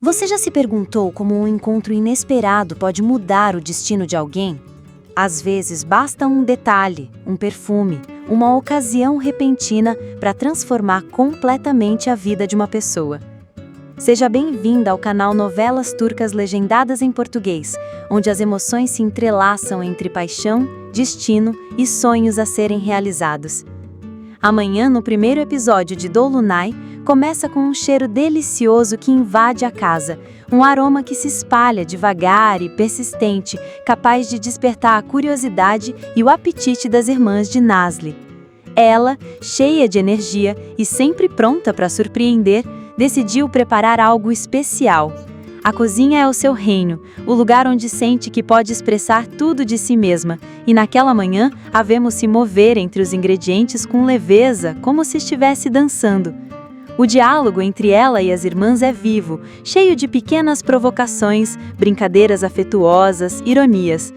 Você já se perguntou como um encontro inesperado pode mudar o destino de alguém? Às vezes basta um detalhe, um perfume, uma ocasião repentina para transformar completamente a vida de uma pessoa. Seja bem-vinda ao canal Novelas Turcas Legendadas em Português, onde as emoções se entrelaçam entre paixão, destino e sonhos a serem realizados. Amanhã, no primeiro episódio de Dolunay, começa com um cheiro delicioso que invade a casa, um aroma que se espalha devagar e persistente, capaz de despertar a curiosidade e o apetite das irmãs de Nazli. Ela, cheia de energia e sempre pronta para surpreender, decidiu preparar algo especial. A cozinha é o seu reino, o lugar onde sente que pode expressar tudo de si mesma, e naquela manhã a vemos se mover entre os ingredientes com leveza, como se estivesse dançando. O diálogo entre ela e as irmãs é vivo, cheio de pequenas provocações, brincadeiras afetuosas, ironias.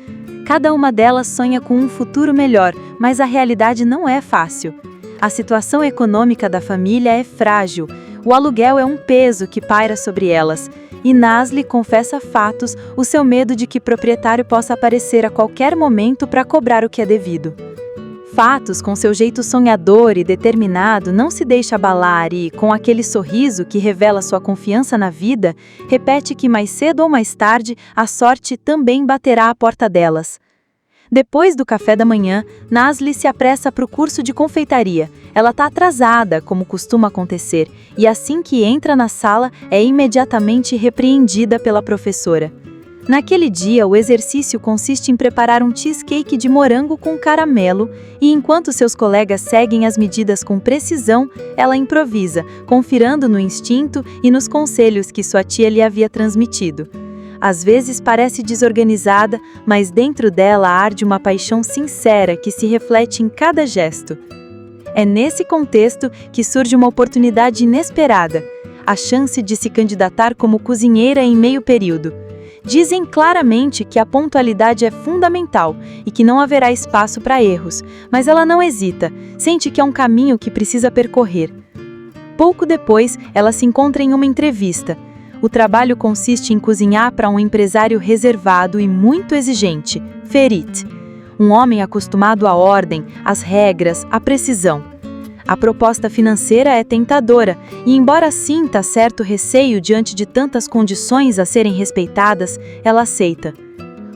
Cada uma delas sonha com um futuro melhor, mas a realidade não é fácil. A situação econômica da família é frágil, o aluguel é um peso que paira sobre elas, e Nazli confessa a Fatos o seu medo de que o proprietário possa aparecer a qualquer momento para cobrar o que é devido. Fatos, com seu jeito sonhador e determinado, não se deixa abalar e, com aquele sorriso que revela sua confiança na vida, repete que mais cedo ou mais tarde a sorte também baterá à porta delas. Depois do café da manhã, Nazli se apressa para o curso de confeitaria. Ela está atrasada, como costuma acontecer, e assim que entra na sala, é imediatamente repreendida pela professora. Naquele dia, o exercício consiste em preparar um cheesecake de morango com caramelo e, enquanto seus colegas seguem as medidas com precisão, ela improvisa, confiando no instinto e nos conselhos que sua tia lhe havia transmitido. Às vezes parece desorganizada, mas dentro dela arde uma paixão sincera que se reflete em cada gesto. É nesse contexto que surge uma oportunidade inesperada, a chance de se candidatar como cozinheira em meio período. Dizem claramente que a pontualidade é fundamental e que não haverá espaço para erros, mas ela não hesita, sente que é um caminho que precisa percorrer. Pouco depois, ela se encontra em uma entrevista. O trabalho consiste em cozinhar para um empresário reservado e muito exigente, Ferit, um homem acostumado à ordem, às regras, à precisão. A proposta financeira é tentadora e, embora sinta certo receio diante de tantas condições a serem respeitadas, ela aceita.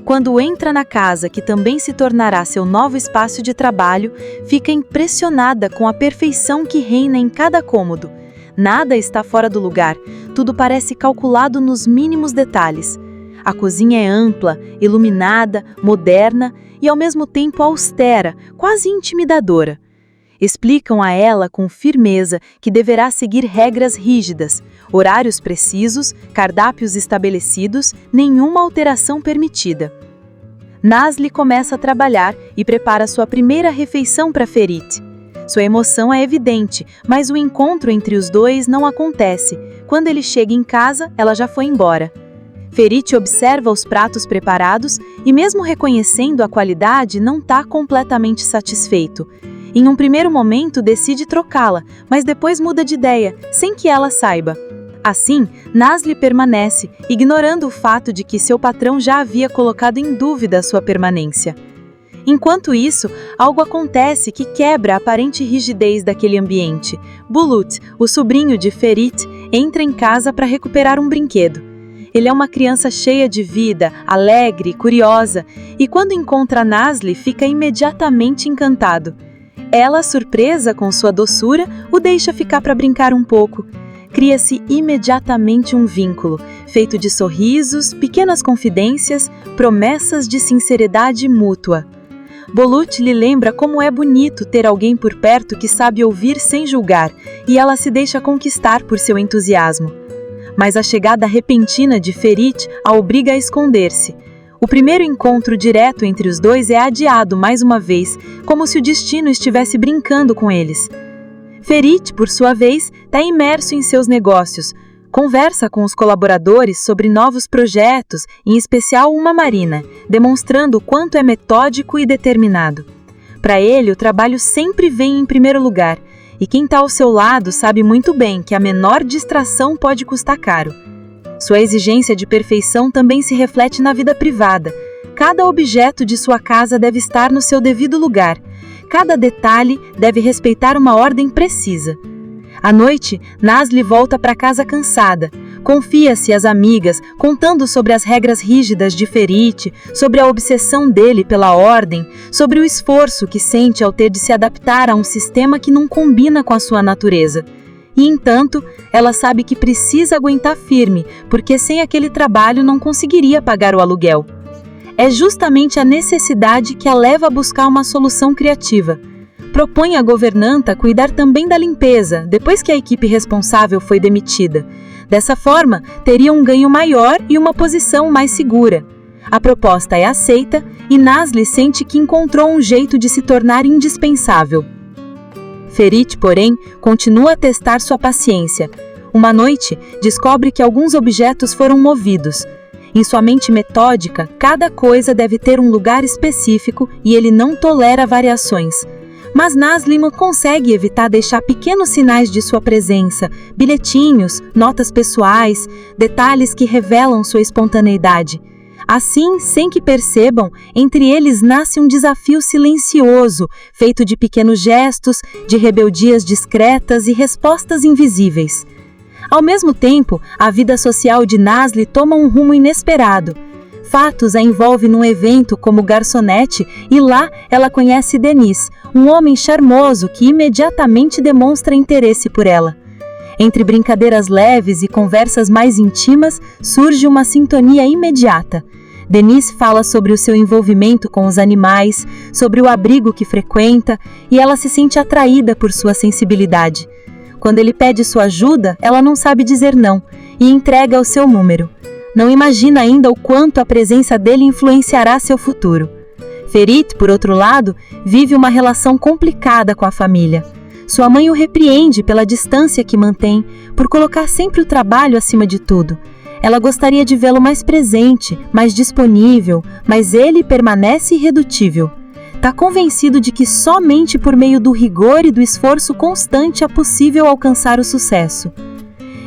Quando entra na casa, que também se tornará seu novo espaço de trabalho, fica impressionada com a perfeição que reina em cada cômodo. Nada está fora do lugar, tudo parece calculado nos mínimos detalhes. A cozinha é ampla, iluminada, moderna e ao mesmo tempo austera, quase intimidadora. Explicam a ela com firmeza que deverá seguir regras rígidas, horários precisos, cardápios estabelecidos, nenhuma alteração permitida. Nazli começa a trabalhar e prepara sua primeira refeição para Ferit. Sua emoção é evidente, mas o encontro entre os dois não acontece. Quando ele chega em casa, ela já foi embora. Ferit observa os pratos preparados e, mesmo reconhecendo a qualidade, não está completamente satisfeito. Em um primeiro momento, decide trocá-la, mas depois muda de ideia, sem que ela saiba. Assim, Nazli permanece, ignorando o fato de que seu patrão já havia colocado em dúvida a sua permanência. Enquanto isso, algo acontece que quebra a aparente rigidez daquele ambiente. Bulut, o sobrinho de Ferit, entra em casa para recuperar um brinquedo. Ele é uma criança cheia de vida, alegre, curiosa, e quando encontra Nazli, fica imediatamente encantado. Ela, surpresa com sua doçura, o deixa ficar para brincar um pouco. Cria-se imediatamente um vínculo, feito de sorrisos, pequenas confidências, promessas de sinceridade mútua. Bulut lhe lembra como é bonito ter alguém por perto que sabe ouvir sem julgar, e ela se deixa conquistar por seu entusiasmo. Mas a chegada repentina de Ferit a obriga a esconder-se. O primeiro encontro direto entre os dois é adiado mais uma vez, como se o destino estivesse brincando com eles. Ferit, por sua vez, está imerso em seus negócios. Conversa com os colaboradores sobre novos projetos, em especial uma marina, demonstrando o quanto é metódico e determinado. Para ele, o trabalho sempre vem em primeiro lugar, e quem está ao seu lado sabe muito bem que a menor distração pode custar caro. Sua exigência de perfeição também se reflete na vida privada. Cada objeto de sua casa deve estar no seu devido lugar. Cada detalhe deve respeitar uma ordem precisa. À noite, Nasli volta para casa cansada. Confia-se às amigas, contando sobre as regras rígidas de Ferit, sobre a obsessão dele pela ordem, sobre o esforço que sente ao ter de se adaptar a um sistema que não combina com a sua natureza. E, entanto, ela sabe que precisa aguentar firme, porque sem aquele trabalho não conseguiria pagar o aluguel. É justamente a necessidade que a leva a buscar uma solução criativa. Propõe à governanta cuidar também da limpeza, depois que a equipe responsável foi demitida. Dessa forma, teria um ganho maior e uma posição mais segura. A proposta é aceita e Nasli sente que encontrou um jeito de se tornar indispensável. Ferit, porém, continua a testar sua paciência. Uma noite, descobre que alguns objetos foram movidos. Em sua mente metódica, cada coisa deve ter um lugar específico e ele não tolera variações. Mas Nasli não consegue evitar deixar pequenos sinais de sua presença, bilhetinhos, notas pessoais, detalhes que revelam sua espontaneidade. Assim, sem que percebam, entre eles nasce um desafio silencioso, feito de pequenos gestos, de rebeldias discretas e respostas invisíveis. Ao mesmo tempo, a vida social de Nasli toma um rumo inesperado. Fatos a envolve num evento como garçonete e lá ela conhece Denis, um homem charmoso que imediatamente demonstra interesse por ela. Entre brincadeiras leves e conversas mais íntimas, surge uma sintonia imediata. Denis fala sobre o seu envolvimento com os animais, sobre o abrigo que frequenta, e ela se sente atraída por sua sensibilidade. Quando ele pede sua ajuda, ela não sabe dizer não, e entrega o seu número. Não imagina ainda o quanto a presença dele influenciará seu futuro. Ferit, por outro lado, vive uma relação complicada com a família. Sua mãe o repreende pela distância que mantém, por colocar sempre o trabalho acima de tudo. Ela gostaria de vê-lo mais presente, mais disponível, mas ele permanece irredutível. Está convencido de que somente por meio do rigor e do esforço constante é possível alcançar o sucesso.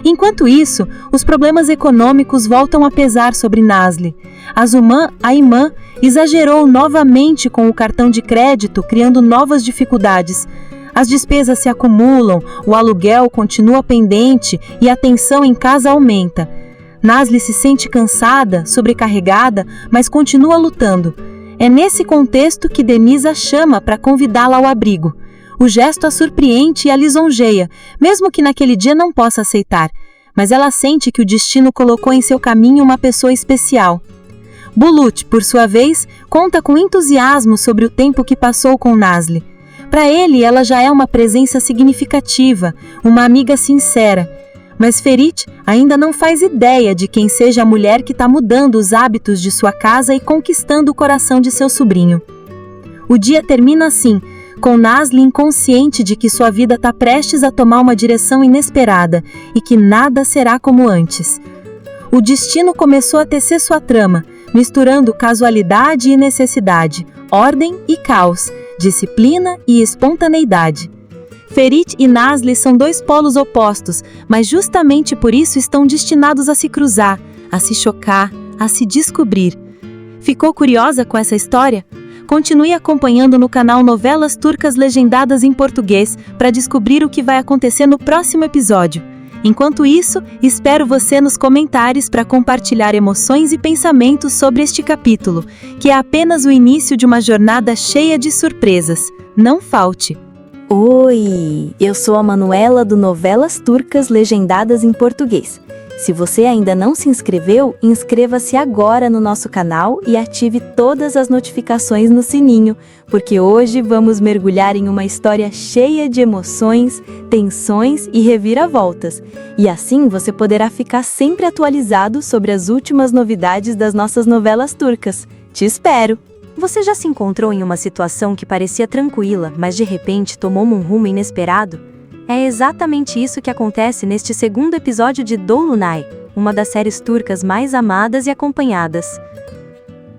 Enquanto isso, os problemas econômicos voltam a pesar sobre Nasli. A irmã exagerou novamente com o cartão de crédito, criando novas dificuldades. As despesas se acumulam, o aluguel continua pendente e a tensão em casa aumenta. Nasli se sente cansada, sobrecarregada, mas continua lutando. É nesse contexto que Denis a chama para convidá-la ao abrigo. O gesto a surpreende e a lisonjeia, mesmo que naquele dia não possa aceitar, mas ela sente que o destino colocou em seu caminho uma pessoa especial. Bulut, por sua vez, conta com entusiasmo sobre o tempo que passou com Nasli. Para ele, ela já é uma presença significativa, uma amiga sincera. Mas Ferit ainda não faz ideia de quem seja a mulher que está mudando os hábitos de sua casa e conquistando o coração de seu sobrinho. O dia termina assim, com Nasli inconsciente de que sua vida está prestes a tomar uma direção inesperada e que nada será como antes. O destino começou a tecer sua trama, misturando casualidade e necessidade, ordem e caos, disciplina e espontaneidade. Ferit e Nasli são dois polos opostos, mas justamente por isso estão destinados a se cruzar, a se chocar, a se descobrir. Ficou curiosa com essa história? Continue acompanhando no canal Novelas Turcas Legendadas em Português para descobrir o que vai acontecer no próximo episódio. Enquanto isso, espero você nos comentários para compartilhar emoções e pensamentos sobre este capítulo, que é apenas o início de uma jornada cheia de surpresas. Não falte! Oi, eu sou a Manuela do Novelas Turcas Legendadas em Português. Se você ainda não se inscreveu, inscreva-se agora no nosso canal e ative todas as notificações no sininho, porque hoje vamos mergulhar em uma história cheia de emoções, tensões e reviravoltas. E assim você poderá ficar sempre atualizado sobre as últimas novidades das nossas novelas turcas. Te espero! Você já se encontrou em uma situação que parecia tranquila, mas de repente tomou um rumo inesperado? É exatamente isso que acontece neste segundo episódio de Dolunay, uma das séries turcas mais amadas e acompanhadas.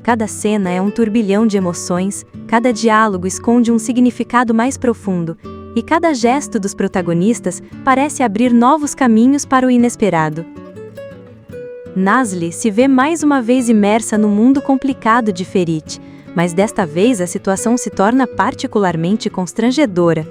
Cada cena é um turbilhão de emoções, cada diálogo esconde um significado mais profundo, e cada gesto dos protagonistas parece abrir novos caminhos para o inesperado. Nasli se vê mais uma vez imersa no mundo complicado de Ferit, mas desta vez a situação se torna particularmente constrangedora.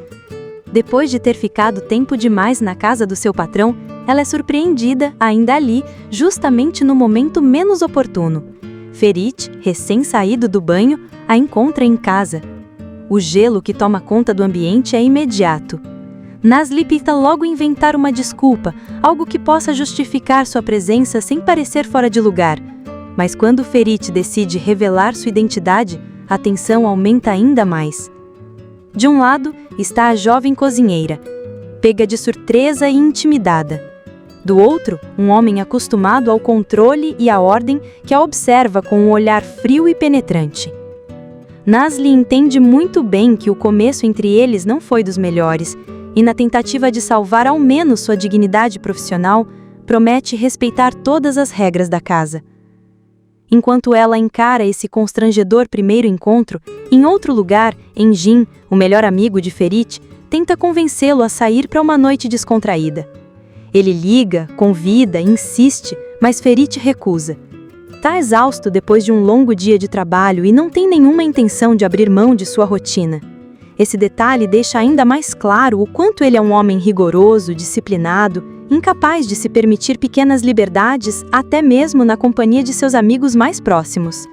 Depois de ter ficado tempo demais na casa do seu patrão, ela é surpreendida, ainda ali, justamente no momento menos oportuno. Ferit, recém-saído do banho, a encontra em casa. O gelo que toma conta do ambiente é imediato. Nasli tenta logo inventar uma desculpa, algo que possa justificar sua presença sem parecer fora de lugar. Mas quando Ferit decide revelar sua identidade, a tensão aumenta ainda mais. De um lado está a jovem cozinheira, pega de surpresa e intimidada. Do outro, um homem acostumado ao controle e à ordem que a observa com um olhar frio e penetrante. Nasli entende muito bem que o começo entre eles não foi dos melhores, e na tentativa de salvar ao menos sua dignidade profissional, promete respeitar todas as regras da casa. Enquanto ela encara esse constrangedor primeiro encontro, em outro lugar, Engin, o melhor amigo de Ferit, tenta convencê-lo a sair para uma noite descontraída. Ele liga, convida, insiste, mas Ferit recusa. Está exausto depois de um longo dia de trabalho e não tem nenhuma intenção de abrir mão de sua rotina. Esse detalhe deixa ainda mais claro o quanto ele é um homem rigoroso, disciplinado, incapaz de se permitir pequenas liberdades, até mesmo na companhia de seus amigos mais próximos.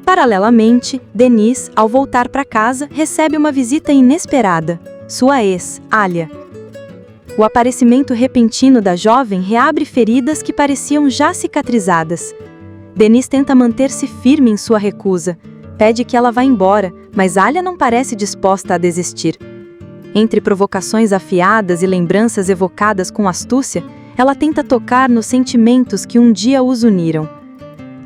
Paralelamente, Denise, ao voltar para casa, recebe uma visita inesperada: sua ex, Alia. O aparecimento repentino da jovem reabre feridas que pareciam já cicatrizadas. Denise tenta manter-se firme em sua recusa. Pede que ela vá embora, mas Alia não parece disposta a desistir. Entre provocações afiadas e lembranças evocadas com astúcia, ela tenta tocar nos sentimentos que um dia os uniram.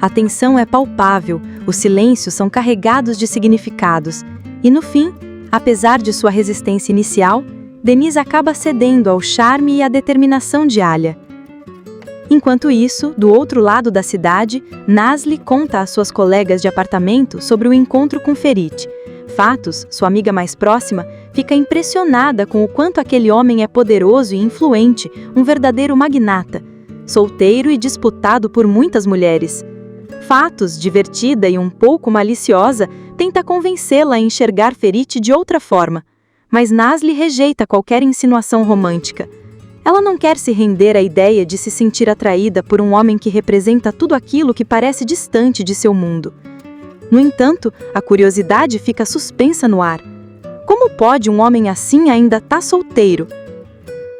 A tensão é palpável, os silêncios são carregados de significados, e no fim, apesar de sua resistência inicial, Denise acaba cedendo ao charme e à determinação de Alia. Enquanto isso, do outro lado da cidade, Nasli conta às suas colegas de apartamento sobre o encontro com Ferit. Fatos, sua amiga mais próxima, fica impressionada com o quanto aquele homem é poderoso e influente, um verdadeiro magnata, solteiro e disputado por muitas mulheres. Fatos, divertida e um pouco maliciosa, tenta convencê-la a enxergar Ferit de outra forma, mas Nasli rejeita qualquer insinuação romântica. Ela não quer se render à ideia de se sentir atraída por um homem que representa tudo aquilo que parece distante de seu mundo. No entanto, a curiosidade fica suspensa no ar. Como pode um homem assim ainda estar solteiro?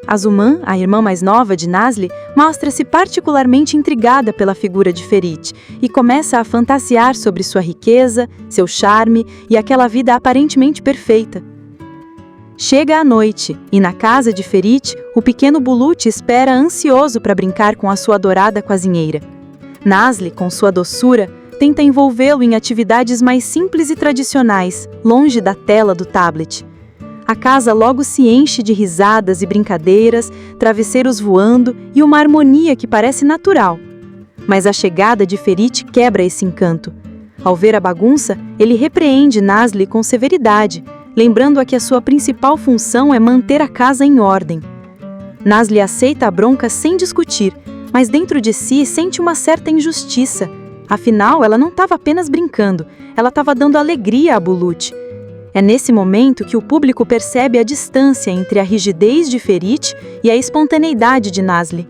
Azuman, a irmã mais nova de Nasli, mostra-se particularmente intrigada pela figura de Ferit e começa a fantasiar sobre sua riqueza, seu charme e aquela vida aparentemente perfeita. Chega a noite, e na casa de Ferit, o pequeno Bulut espera ansioso para brincar com a sua adorada cozinheira. Nasli, com sua doçura, tenta envolvê-lo em atividades mais simples e tradicionais, longe da tela do tablet. A casa logo se enche de risadas e brincadeiras, travesseiros voando e uma harmonia que parece natural. Mas a chegada de Ferit quebra esse encanto. Ao ver a bagunça, ele repreende Nasli com severidade, lembrando-a que a sua principal função é manter a casa em ordem. Nasli aceita a bronca sem discutir, mas dentro de si sente uma certa injustiça. Afinal, ela não estava apenas brincando, ela estava dando alegria a Bulut. É nesse momento que o público percebe a distância entre a rigidez de Ferit e a espontaneidade de Nasli.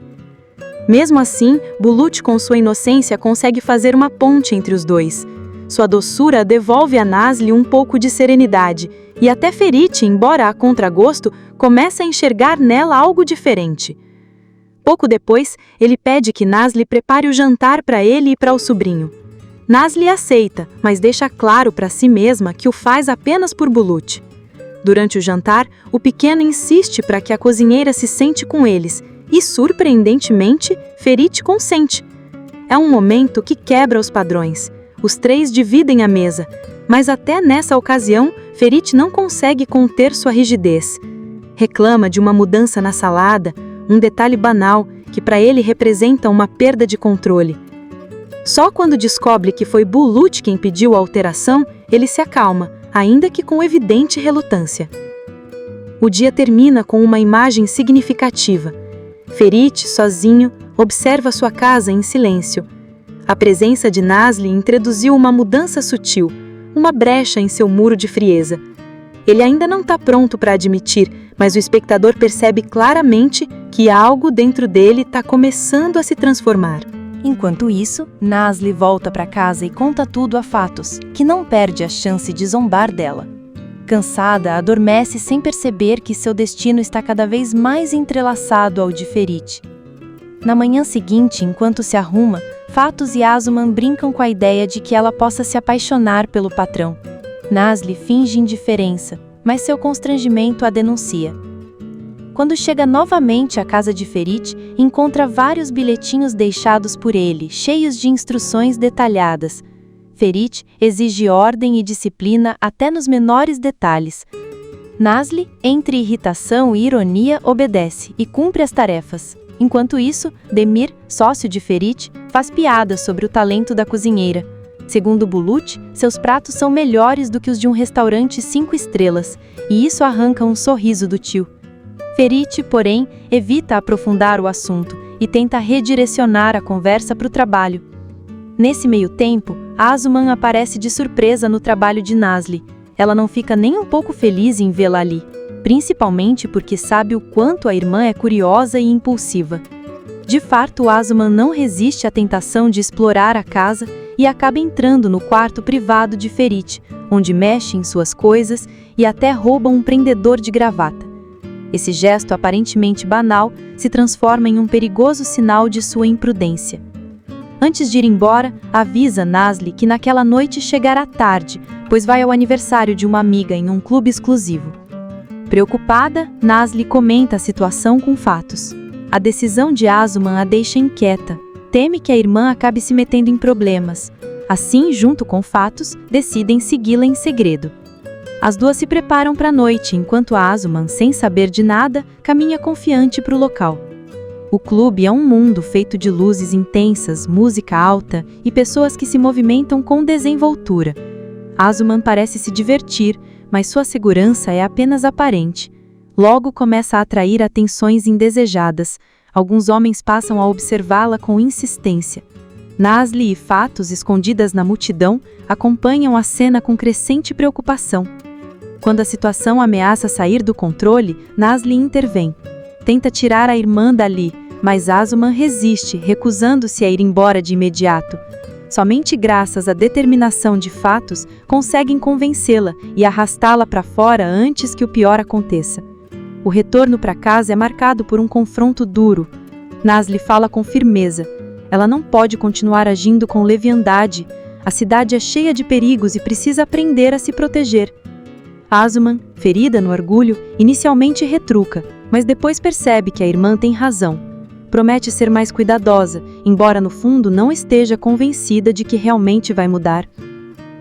Mesmo assim, Bulut, com sua inocência, consegue fazer uma ponte entre os dois. Sua doçura devolve a Nasli um pouco de serenidade, e até Ferit, embora a contragosto, começa a enxergar nela algo diferente. Pouco depois, ele pede que Nasli prepare o jantar para ele e para o sobrinho. Nasli aceita, mas deixa claro para si mesma que o faz apenas por Bulut. Durante o jantar, o pequeno insiste para que a cozinheira se sente com eles, e, surpreendentemente, Ferit consente. É um momento que quebra os padrões. Os três dividem a mesa, mas até nessa ocasião, Ferit não consegue conter sua rigidez. Reclama de uma mudança na salada, um detalhe banal que para ele representa uma perda de controle. Só quando descobre que foi Bulut quem pediu a alteração, ele se acalma, ainda que com evidente relutância. O dia termina com uma imagem significativa. Ferit, sozinho, observa sua casa em silêncio. A presença de Nasli introduziu uma mudança sutil, uma brecha em seu muro de frieza. Ele ainda não está pronto para admitir, mas o espectador percebe claramente que algo dentro dele está começando a se transformar. Enquanto isso, Nasli volta para casa e conta tudo a Fatos, que não perde a chance de zombar dela. Cansada, adormece sem perceber que seu destino está cada vez mais entrelaçado ao de Ferit. Na manhã seguinte, enquanto se arruma, Fatos e Asuman brincam com a ideia de que ela possa se apaixonar pelo patrão. Nasli finge indiferença, mas seu constrangimento a denuncia. Quando chega novamente à casa de Ferit, encontra vários bilhetinhos deixados por ele, cheios de instruções detalhadas. Ferit exige ordem e disciplina até nos menores detalhes. Nasli, entre irritação e ironia, obedece e cumpre as tarefas. Enquanto isso, Demir, sócio de Ferit, faz piadas sobre o talento da cozinheira. Segundo Bulut, seus pratos são melhores do que os de um restaurante 5 estrelas, e isso arranca um sorriso do tio. Ferit, porém, evita aprofundar o assunto e tenta redirecionar a conversa para o trabalho. Nesse meio tempo, Asuman aparece de surpresa no trabalho de Nasli. Ela não fica nem um pouco feliz em vê-la ali, principalmente porque sabe o quanto a irmã é curiosa e impulsiva. De fato, Asuman não resiste à tentação de explorar a casa e acaba entrando no quarto privado de Ferit, onde mexe em suas coisas e até rouba um prendedor de gravata. Esse gesto aparentemente banal se transforma em um perigoso sinal de sua imprudência. Antes de ir embora, avisa Nasli que naquela noite chegará tarde, pois vai ao aniversário de uma amiga em um clube exclusivo. Preocupada, Nasli comenta a situação com Fatos. A decisão de Asuman a deixa inquieta. Teme que a irmã acabe se metendo em problemas. Assim, junto com Fatos, decidem segui-la em segredo. As duas se preparam para a noite, enquanto Asuman, sem saber de nada, caminha confiante para o local. O clube é um mundo feito de luzes intensas, música alta e pessoas que se movimentam com desenvoltura. Asuman parece se divertir, mas sua segurança é apenas aparente. Logo começa a atrair atenções indesejadas. Alguns homens passam a observá-la com insistência. Nasli e Fatos, escondidas na multidão, acompanham a cena com crescente preocupação. Quando a situação ameaça sair do controle, Nasli intervém. Tenta tirar a irmã dali, mas Asuman resiste, recusando-se a ir embora de imediato. Somente graças à determinação de Fatos, conseguem convencê-la e arrastá-la para fora antes que o pior aconteça. O retorno para casa é marcado por um confronto duro. Nasli fala com firmeza. Ela não pode continuar agindo com leviandade. A cidade é cheia de perigos e precisa aprender a se proteger. Asuman, ferida no orgulho, inicialmente retruca, mas depois percebe que a irmã tem razão. Promete ser mais cuidadosa, embora no fundo não esteja convencida de que realmente vai mudar.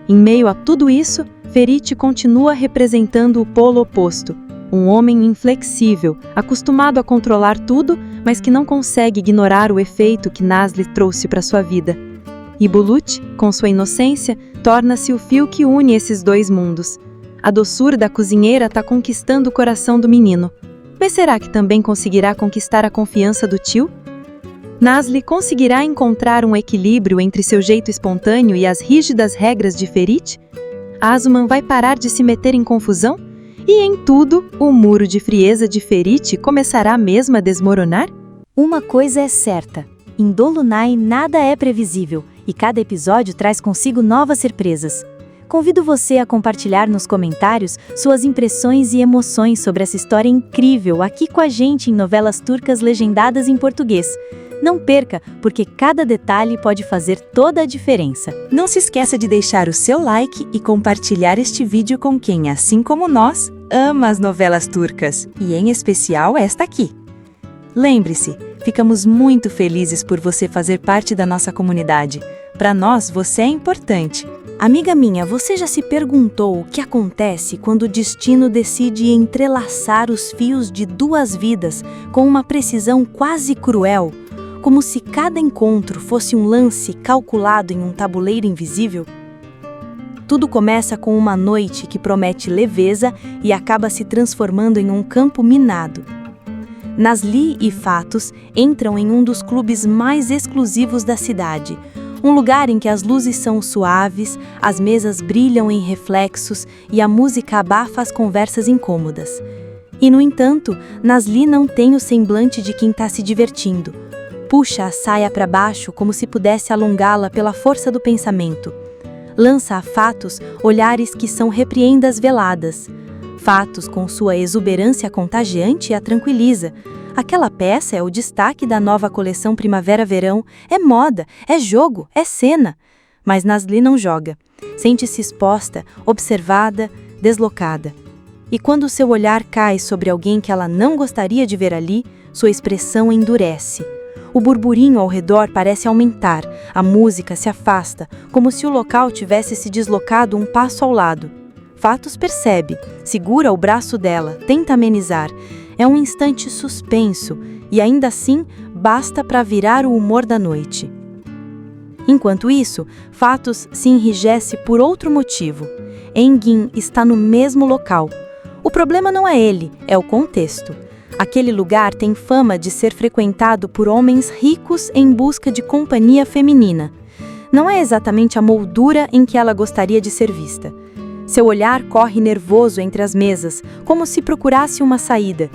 Em meio a tudo isso, Ferit continua representando o polo oposto, um homem inflexível, acostumado a controlar tudo, mas que não consegue ignorar o efeito que Nasli trouxe para sua vida. E Bulut, com sua inocência, torna-se o fio que une esses dois mundos. A doçura da cozinheira está conquistando o coração do menino. Mas será que também conseguirá conquistar a confiança do tio? Nasli conseguirá encontrar um equilíbrio entre seu jeito espontâneo e as rígidas regras de Ferit? Asuman vai parar de se meter em confusão? E em tudo, o muro de frieza de Ferit começará mesmo a desmoronar? Uma coisa é certa: em Dolunay nada é previsível e cada episódio traz consigo novas surpresas. Convido você a compartilhar nos comentários suas impressões e emoções sobre essa história incrível aqui com a gente em Novelas Turcas Legendadas em Português. Não perca, porque cada detalhe pode fazer toda a diferença. Não se esqueça de deixar o seu like e compartilhar este vídeo com quem, assim como nós, ama as novelas turcas, e em especial esta aqui. Lembre-se, ficamos muito felizes por você fazer parte da nossa comunidade. Para nós, você é importante. Amiga minha, você já se perguntou o que acontece quando o destino decide entrelaçar os fios de duas vidas com uma precisão quase cruel, como se cada encontro fosse um lance calculado em um tabuleiro invisível? Tudo começa com uma noite que promete leveza e acaba se transformando em um campo minado. Nasli e Fatos entram em um dos clubes mais exclusivos da cidade, um lugar em que as luzes são suaves, as mesas brilham em reflexos e a música abafa as conversas incômodas. E, no entanto, Nasli não tem o semblante de quem está se divertindo. Puxa a saia para baixo como se pudesse alongá-la pela força do pensamento. Lança a Fatos olhares que são repreendas veladas. Fatos, com sua exuberância contagiante, a tranquiliza. Aquela peça é o destaque da nova coleção Primavera-Verão, é moda, é jogo, é cena. Mas Nasli não joga. Sente-se exposta, observada, deslocada. E quando seu olhar cai sobre alguém que ela não gostaria de ver ali, sua expressão endurece. O burburinho ao redor parece aumentar, a música se afasta, como se o local tivesse se deslocado um passo ao lado. Fatos percebe, segura o braço dela, tenta amenizar. É um instante suspenso, e ainda assim basta para virar o humor da noite. Enquanto isso, Fatos se enrijece por outro motivo. Engin está no mesmo local. O problema não é ele, é o contexto. Aquele lugar tem fama de ser frequentado por homens ricos em busca de companhia feminina. Não é exatamente a moldura em que ela gostaria de ser vista. Seu olhar corre nervoso entre as mesas, como se procurasse uma saída.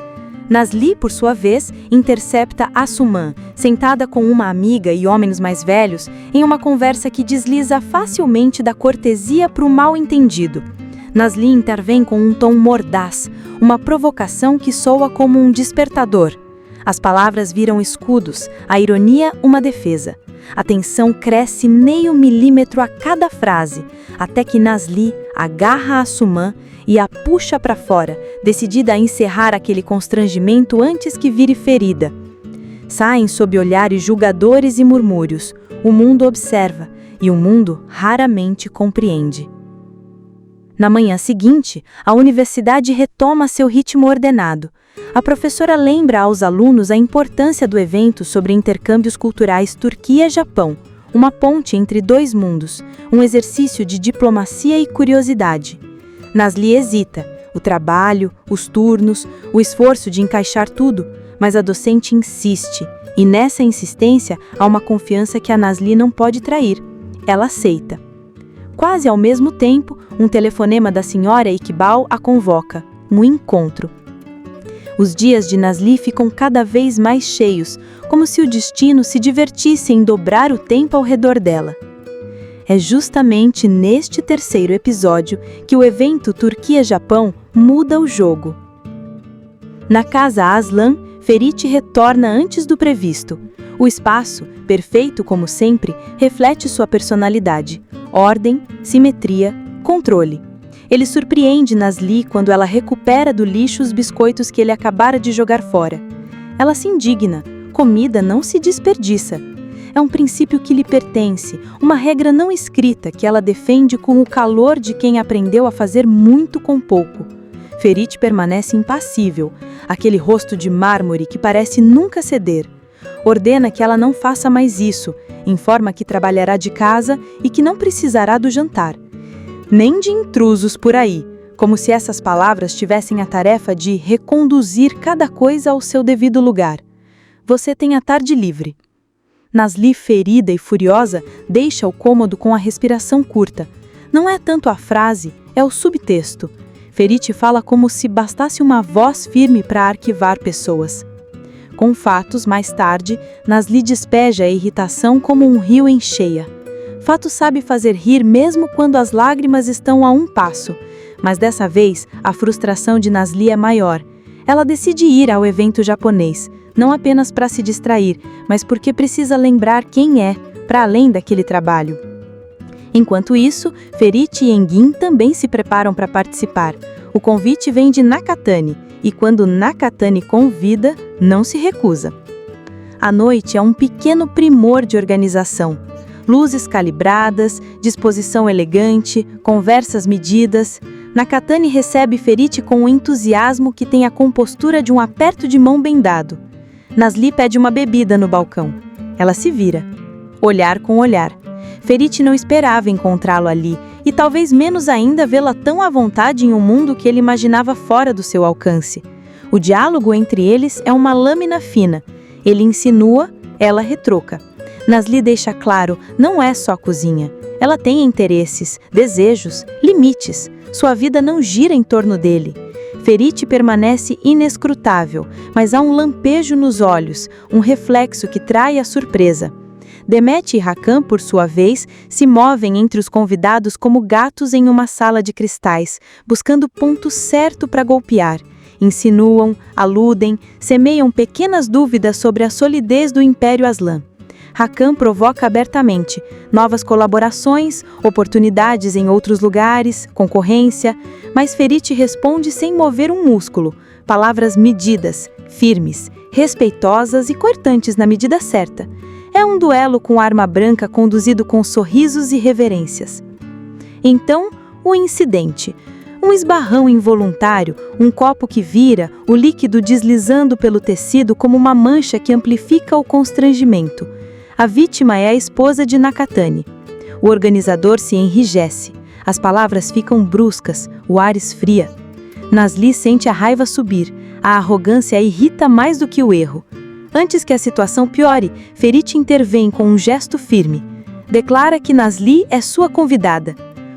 Nasli, por sua vez, intercepta Asuman, sentada com uma amiga e homens mais velhos, em uma conversa que desliza facilmente da cortesia para o mal-entendido. Nasli intervém com um tom mordaz, uma provocação que soa como um despertador. As palavras viram escudos, a ironia uma defesa. A tensão cresce meio milímetro a cada frase, até que Nasli agarra Asuman e a puxa para fora, decidida a encerrar aquele constrangimento antes que vire ferida. Saem sob olhares julgadores e murmúrios. O mundo observa, e o mundo raramente compreende. Na manhã seguinte, a universidade retoma seu ritmo ordenado. A professora lembra aos alunos a importância do evento sobre intercâmbios culturais Turquia-Japão, uma ponte entre dois mundos, um exercício de diplomacia e curiosidade. Nasli hesita, o trabalho, os turnos, o esforço de encaixar tudo, mas a docente insiste, e nessa insistência há uma confiança que a Nasli não pode trair. Ela aceita. Quase ao mesmo tempo, um telefonema da senhora Iqbal a convoca, um encontro. Os dias de Nasli ficam cada vez mais cheios, como se o destino se divertisse em dobrar o tempo ao redor dela. É justamente neste terceiro episódio que o evento Turquia-Japão muda o jogo. Na casa Aslan, Ferit retorna antes do previsto. O espaço, perfeito como sempre, reflete sua personalidade. Ordem, simetria, controle. Ele surpreende Nasli quando ela recupera do lixo os biscoitos que ele acabara de jogar fora. Ela se indigna. Comida não se desperdiça. É um princípio que lhe pertence, uma regra não escrita que ela defende com o calor de quem aprendeu a fazer muito com pouco. Ferit permanece impassível, aquele rosto de mármore que parece nunca ceder. Ordena que ela não faça mais isso, informa que trabalhará de casa e que não precisará do jantar. Nem de intrusos por aí, como se essas palavras tivessem a tarefa de reconduzir cada coisa ao seu devido lugar. Você tem a tarde livre. Nasli, ferida e furiosa, deixa o cômodo com a respiração curta. Não é tanto a frase, é o subtexto. Ferit fala como se bastasse uma voz firme para arquivar pessoas. Com Fatos, mais tarde, Nasli despeja a irritação como um rio em cheia. Fatos sabe fazer rir mesmo quando as lágrimas estão a um passo, mas dessa vez a frustração de Nasli é maior. Ela decide ir ao evento japonês, não apenas para se distrair, mas porque precisa lembrar quem é, para além daquele trabalho. Enquanto isso, Ferit e Engin também se preparam para participar. O convite vem de Nakatani, e quando Nakatani convida, não se recusa. A noite é um pequeno primor de organização. Luzes calibradas, disposição elegante, conversas medidas. Nakatani recebe Ferit com um entusiasmo que tem a compostura de um aperto de mão bem dado. Nasli pede uma bebida no balcão. Ela se vira. Olhar com olhar. Ferit não esperava encontrá-lo ali, e talvez menos ainda vê-la tão à vontade em um mundo que ele imaginava fora do seu alcance. O diálogo entre eles é uma lâmina fina. Ele insinua, ela retruca. Nasli deixa claro, não é só cozinha. Ela tem interesses, desejos, limites. Sua vida não gira em torno dele. Ferit permanece inescrutável, mas há um lampejo nos olhos, um reflexo que trai a surpresa. Demet e Hakan, por sua vez, se movem entre os convidados como gatos em uma sala de cristais, buscando o ponto certo para golpear. Insinuam, aludem, semeiam pequenas dúvidas sobre a solidez do Império Aslan. Hakan provoca abertamente novas colaborações, oportunidades em outros lugares, concorrência, mas Ferit responde sem mover um músculo, palavras medidas, firmes, respeitosas e cortantes na medida certa. É um duelo com arma branca conduzido com sorrisos e reverências. Então, o incidente. Um esbarrão involuntário, um copo que vira, o líquido deslizando pelo tecido como uma mancha que amplifica o constrangimento. A vítima é a esposa de Nakatani. O organizador se enrijece. As palavras ficam bruscas, o ar esfria. Nasli sente a raiva subir. A arrogância a irrita mais do que o erro. Antes que a situação piore, Ferit intervém com um gesto firme. Declara que Nasli é sua convidada.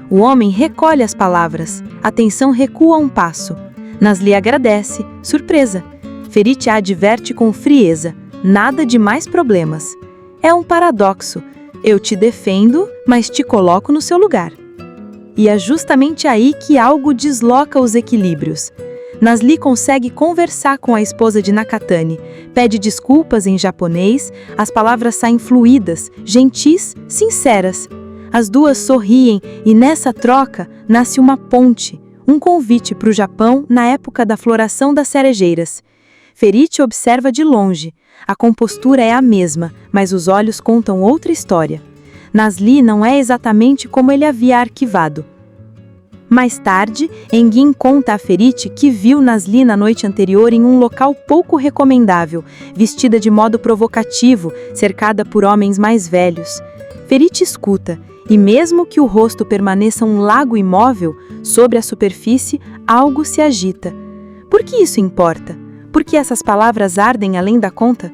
O homem recolhe as palavras. A tensão recua um passo. Nasli agradece, surpresa. Ferit a adverte com frieza. Nada de mais problemas. É um paradoxo. Eu te defendo, mas te coloco no seu lugar. E é justamente aí que algo desloca os equilíbrios. Nasli consegue conversar com a esposa de Nakatani, pede desculpas em japonês, as palavras saem fluídas, gentis, sinceras. As duas sorriem e nessa troca nasce uma ponte, um convite para o Japão na época da floração das cerejeiras. Ferit observa de longe. A compostura é a mesma, mas os olhos contam outra história. Nasli não é exatamente como ele havia arquivado. Mais tarde, Engin conta a Ferit que viu Nasli na noite anterior em um local pouco recomendável, vestida de modo provocativo, cercada por homens mais velhos. Ferit escuta, e mesmo que o rosto permaneça um lago imóvel, sobre a superfície, algo se agita. Por que isso importa? Por que essas palavras ardem além da conta?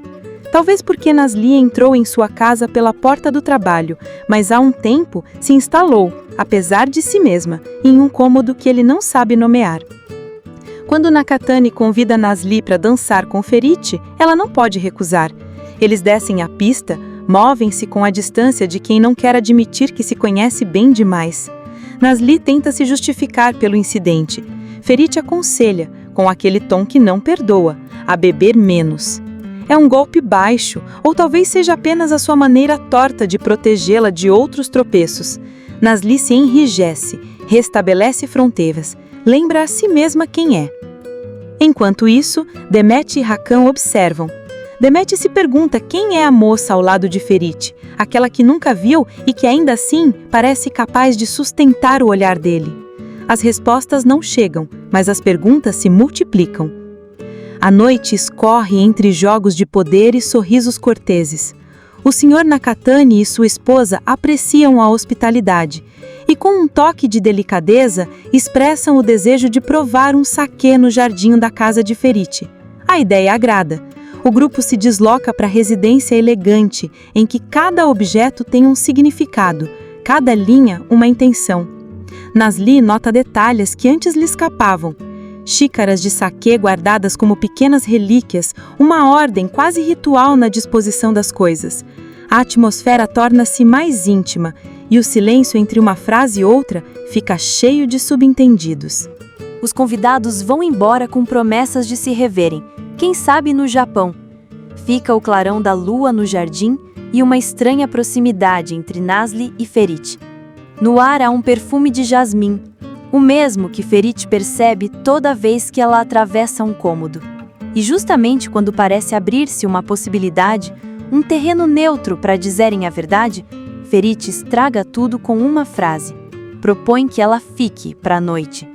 Talvez porque Nasli entrou em sua casa pela porta do trabalho, mas há um tempo se instalou, apesar de si mesma, em um cômodo que ele não sabe nomear. Quando Nakatani convida Nasli para dançar com Ferit, ela não pode recusar. Eles descem a pista, movem-se com a distância de quem não quer admitir que se conhece bem demais. Nasli tenta se justificar pelo incidente. Ferit aconselha, com aquele tom que não perdoa, a beber menos. É um golpe baixo, ou talvez seja apenas a sua maneira torta de protegê-la de outros tropeços. Nasli se enrijece, restabelece fronteiras, lembra a si mesma quem é. Enquanto isso, Demet e Hakan observam. Demet se pergunta quem é a moça ao lado de Ferit, aquela que nunca viu e que ainda assim parece capaz de sustentar o olhar dele. As respostas não chegam, mas as perguntas se multiplicam. A noite escorre entre jogos de poder e sorrisos corteses. O Sr. Nakatani e sua esposa apreciam a hospitalidade e, com um toque de delicadeza, expressam o desejo de provar um saquê no jardim da casa de Ferit. A ideia agrada. O grupo se desloca para a residência elegante, em que cada objeto tem um significado, cada linha uma intenção. Nasli nota detalhes que antes lhe escapavam. Xícaras de saquê guardadas como pequenas relíquias, uma ordem quase ritual na disposição das coisas. A atmosfera torna-se mais íntima e o silêncio entre uma frase e outra fica cheio de subentendidos. Os convidados vão embora com promessas de se reverem, quem sabe no Japão. Fica o clarão da lua no jardim e uma estranha proximidade entre Nasli e Ferit. No ar há um perfume de jasmim, o mesmo que Ferit percebe toda vez que ela atravessa um cômodo. E justamente quando parece abrir-se uma possibilidade, um terreno neutro para dizerem a verdade, Ferit estraga tudo com uma frase. Propõe que ela fique para a noite.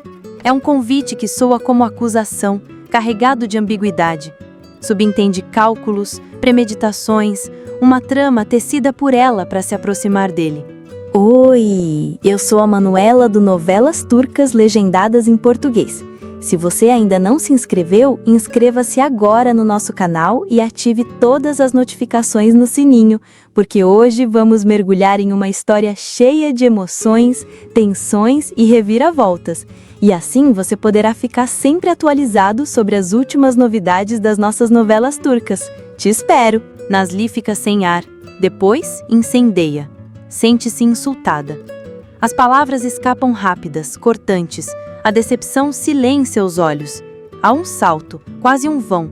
É um convite que soa como acusação, carregado de ambiguidade. Subentende cálculos, premeditações, uma trama tecida por ela para se aproximar dele. Oi, eu sou a Manuela do Novelas Turcas Legendadas em Português. Se você ainda não se inscreveu, inscreva-se agora no nosso canal e ative todas as notificações no sininho, porque hoje vamos mergulhar em uma história cheia de emoções, tensões e reviravoltas. E assim você poderá ficar sempre atualizado sobre as últimas novidades das nossas novelas turcas. Te espero! Nazli fica sem ar, depois incendeia. Sente-se insultada. As palavras escapam rápidas, cortantes. A decepção silencia os olhos. Há um salto, quase um vão.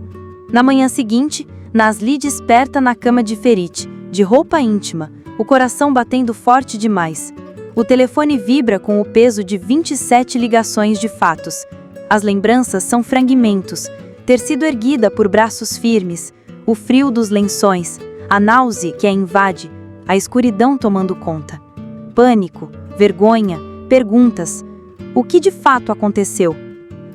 Na manhã seguinte, Nazli desperta na cama de Ferit, de roupa íntima, o coração batendo forte demais. O telefone vibra com o peso de 27 ligações de fatos. As lembranças são fragmentos, ter sido erguida por braços firmes, o frio dos lençóis, a náusea que a invade, a escuridão tomando conta. Pânico, vergonha, perguntas. O que de fato aconteceu?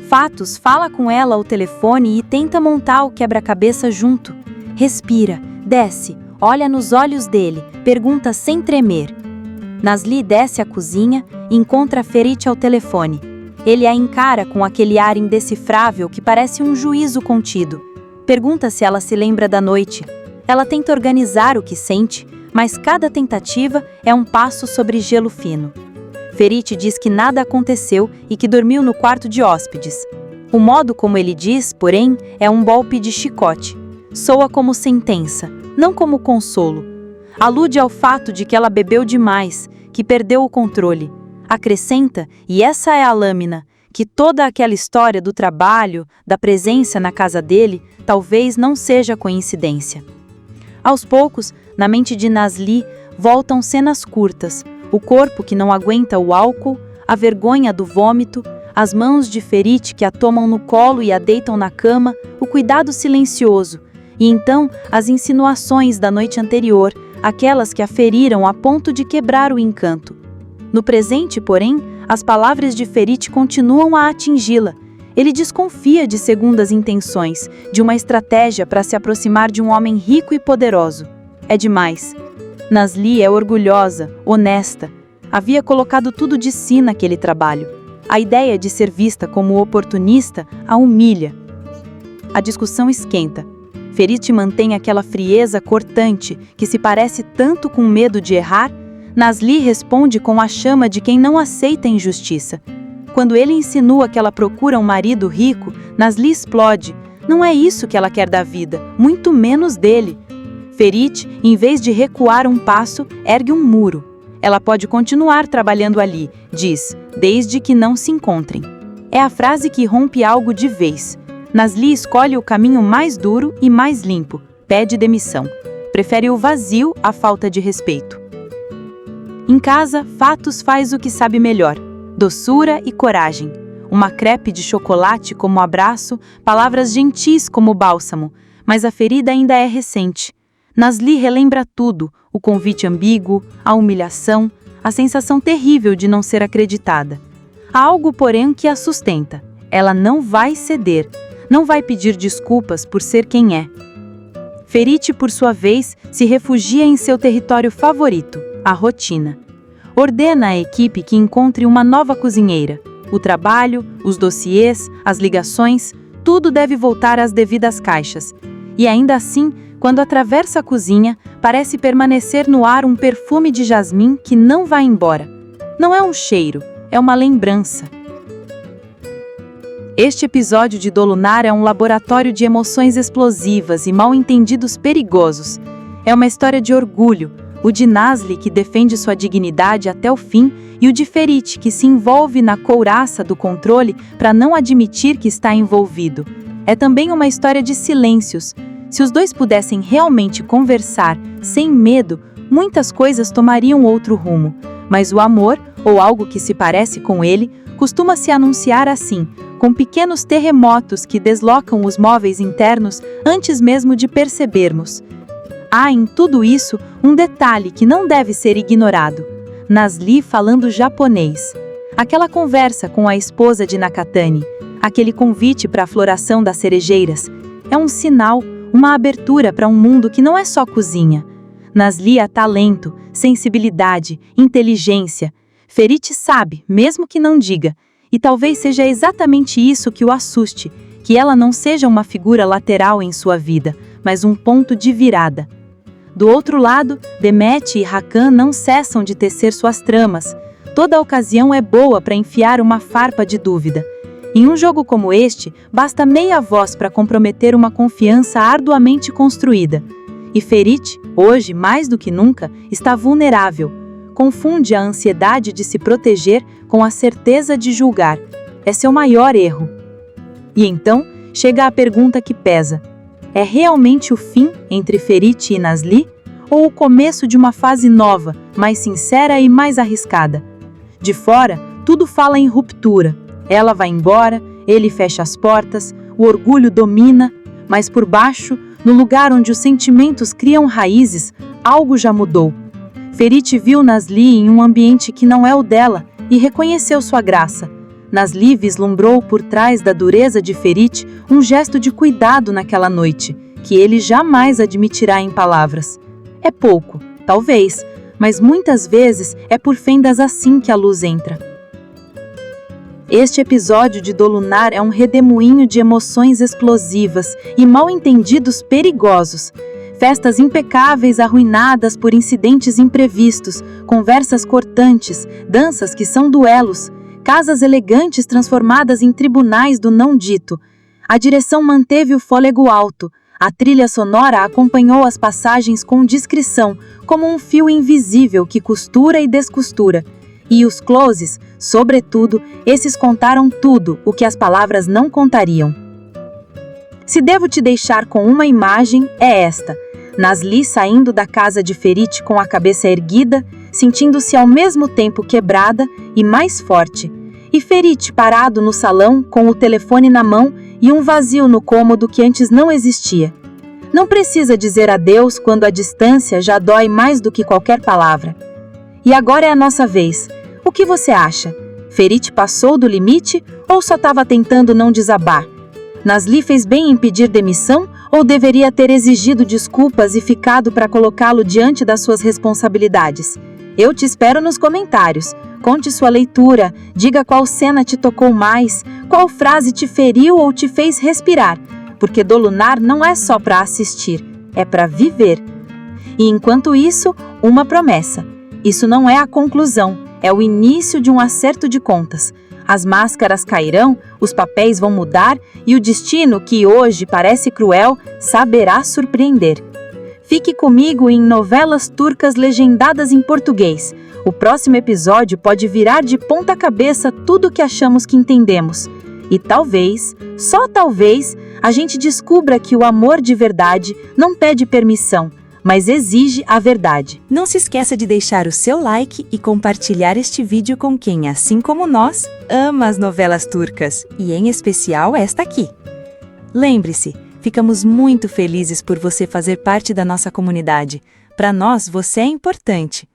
Fatos fala com ela ao telefone e tenta montar o quebra-cabeça junto. Respira, desce, olha nos olhos dele, pergunta sem tremer. Nazli desce à cozinha e encontra Ferit ao telefone. Ele a encara com aquele ar indecifrável que parece um juízo contido. Pergunta se ela se lembra da noite. Ela tenta organizar o que sente, mas cada tentativa é um passo sobre gelo fino. Ferit diz que nada aconteceu e que dormiu no quarto de hóspedes. O modo como ele diz, porém, é um golpe de chicote. Soa como sentença, não como consolo. Alude ao fato de que ela bebeu demais, que perdeu o controle. Acrescenta, e essa é a lâmina, que toda aquela história do trabalho, da presença na casa dele, talvez não seja coincidência. Aos poucos, na mente de Nazli, voltam cenas curtas, o corpo que não aguenta o álcool, a vergonha do vômito, as mãos de Ferit que a tomam no colo e a deitam na cama, o cuidado silencioso, e então as insinuações da noite anterior, aquelas que a feriram a ponto de quebrar o encanto. No presente, porém, as palavras de Ferit continuam a atingi-la. Ele desconfia de segundas intenções, de uma estratégia para se aproximar de um homem rico e poderoso. É demais. Nazli é orgulhosa, honesta. Havia colocado tudo de si naquele trabalho. A ideia de ser vista como oportunista a humilha. A discussão esquenta. Ferit mantém aquela frieza cortante que se parece tanto com medo de errar. Nazli responde com a chama de quem não aceita injustiça. Quando ele insinua que ela procura um marido rico, Nazli explode. Não é isso que ela quer da vida, muito menos dele. Ferit, em vez de recuar um passo, ergue um muro. Ela pode continuar trabalhando ali, diz, desde que não se encontrem. É a frase que rompe algo de vez. Nazli escolhe o caminho mais duro e mais limpo, pede demissão. Prefere o vazio à falta de respeito. Em casa, Fatos faz o que sabe melhor, doçura e coragem. Uma crepe de chocolate como abraço, palavras gentis como bálsamo, mas a ferida ainda é recente. Nazli relembra tudo, o convite ambíguo, a humilhação, a sensação terrível de não ser acreditada. Há algo, porém, que a sustenta. Ela não vai ceder, não vai pedir desculpas por ser quem é. Ferit, por sua vez, se refugia em seu território favorito, a rotina. Ordena à equipe que encontre uma nova cozinheira. O trabalho, os dossiês, as ligações, tudo deve voltar às devidas caixas. E ainda assim, quando atravessa a cozinha, parece permanecer no ar um perfume de jasmim que não vai embora. Não é um cheiro, é uma lembrança. Este episódio de Dolunar é um laboratório de emoções explosivas e mal-entendidos perigosos. É uma história de orgulho, o de Nazli, que defende sua dignidade até o fim, e o de Ferit, que se envolve na couraça do controle para não admitir que está envolvido. É também uma história de silêncios. Se os dois pudessem realmente conversar, sem medo, muitas coisas tomariam outro rumo. Mas o amor, ou algo que se parece com ele, costuma se anunciar assim, com pequenos terremotos que deslocam os móveis internos antes mesmo de percebermos. Há em tudo isso um detalhe que não deve ser ignorado. Nazli falando japonês. Aquela conversa com a esposa de Nakatani, aquele convite para a floração das cerejeiras, é um sinal, uma abertura para um mundo que não é só cozinha. Nazli há talento, sensibilidade, inteligência. Ferit sabe, mesmo que não diga, E talvez seja exatamente isso que o assuste, que ela não seja uma figura lateral em sua vida, mas um ponto de virada. Do outro lado, Demet e Hakan não cessam de tecer suas tramas. Toda ocasião é boa para enfiar uma farpa de dúvida. Em um jogo como este, basta meia voz para comprometer uma confiança arduamente construída. E Ferit, hoje mais do que nunca, está vulnerável. Confunde a ansiedade de se proteger com a certeza de julgar. É seu maior erro. E então, chega a pergunta que pesa. É realmente o fim entre Ferit e Nazli? Ou o começo de uma fase nova, mais sincera e mais arriscada? De fora, tudo fala em ruptura. Ela vai embora, ele fecha as portas, o orgulho domina, mas por baixo, no lugar onde os sentimentos criam raízes, algo já mudou. Ferit viu Nazli em um ambiente que não é o dela e reconheceu sua graça. Nazli vislumbrou por trás da dureza de Ferit um gesto de cuidado naquela noite, que ele jamais admitirá em palavras. É pouco, talvez, mas muitas vezes é por fendas assim que a luz entra. Este episódio de Dolunar é um redemoinho de emoções explosivas e mal-entendidos perigosos. Festas impecáveis arruinadas por incidentes imprevistos, conversas cortantes, danças que são duelos, casas elegantes transformadas em tribunais do não dito. A direção manteve o fôlego alto. A trilha sonora acompanhou as passagens com discrição, como um fio invisível que costura e descostura. E os closes, sobretudo, esses contaram tudo o que as palavras não contariam. Se devo te deixar com uma imagem, é esta. Nazli saindo da casa de Ferit com a cabeça erguida, sentindo-se ao mesmo tempo quebrada e mais forte. E Ferit parado no salão, com o telefone na mão e um vazio no cômodo que antes não existia. Não precisa dizer adeus quando a distância já dói mais do que qualquer palavra. E agora é a nossa vez. O que você acha? Ferit passou do limite ou só estava tentando não desabar? Nazli fez bem em pedir demissão ou deveria ter exigido desculpas e ficado para colocá-lo diante das suas responsabilidades? Eu te espero nos comentários. Conte sua leitura, diga qual cena te tocou mais, qual frase te feriu ou te fez respirar, porque Dolunar não é só para assistir, é para viver. E enquanto isso, uma promessa. Isso não é a conclusão, é o início de um acerto de contas. As máscaras cairão, os papéis vão mudar e o destino, que hoje parece cruel, saberá surpreender. Fique comigo em Novelas Turcas Legendadas em Português. O próximo episódio pode virar de ponta cabeça tudo o que achamos que entendemos. E talvez, só talvez, a gente descubra que o amor de verdade não pede permissão, mas exige a verdade. Não se esqueça de deixar o seu like e compartilhar este vídeo com quem, assim como nós, ama as novelas turcas, e em especial esta aqui. Lembre-se, ficamos muito felizes por você fazer parte da nossa comunidade. Para nós, você é importante.